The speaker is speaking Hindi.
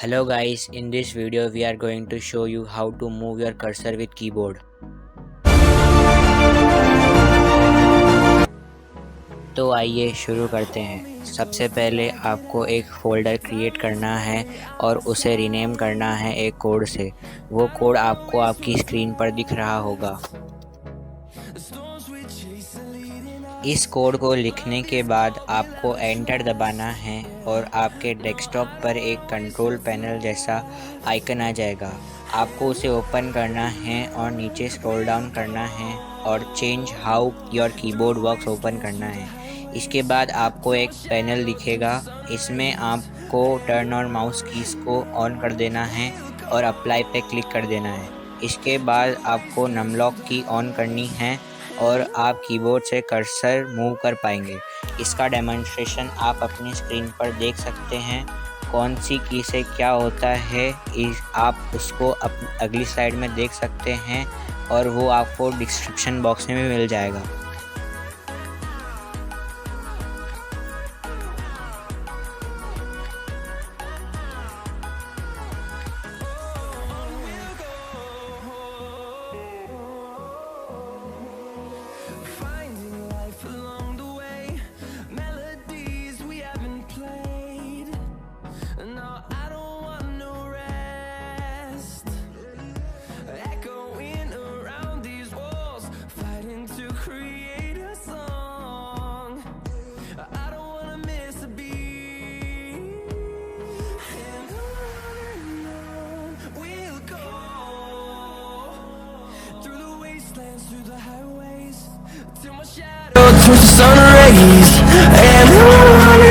Hello guys, in this video we are going to show you how to move your cursor with keyboard. तो आइए शुरू करते हैं। सबसे पहले आपको एक फ़ोल्डर क्रिएट करना है और उसे रीनेम करना है एक कोड से। वो कोड आपको आपकी स्क्रीन पर दिख रहा होगा। इस कोड को लिखने के बाद आपको एंटर दबाना है और आपके डेस्कटॉप पर एक कंट्रोल पैनल जैसा आइकन आ जाएगा। आपको उसे ओपन करना है और नीचे स्क्रॉल डाउन करना है और change how your keyboard works open करना है। इसके बाद आपको एक पैनल दिखेगा। इसमें आपको टर्न ऑन माउस कीज़ को ऑन कर देना है और अप्लाई पे क्लिक कर देना है। इसके बाद आपको नमलॉक की ऑन करनी है और आप कीबोर्ड से कर्सर मूव कर पाएंगे। इसका डेमोन्स्ट्रेशन आप अपनी स्क्रीन पर देख सकते हैं। कौन सी की से क्या होता है आप उसको अगली स्लाइड में देख सकते हैं और वो आपको डिस्क्रिप्शन बॉक्स में भी मिल जाएगा। Finding life along the way, melodies we haven't played. No, I don't want no rest. Echoing around these walls, fighting to create a song. I don't wanna miss a beat. And on we'll go, through the wastelands, through the highways, till my shadow turns to sun rays. And on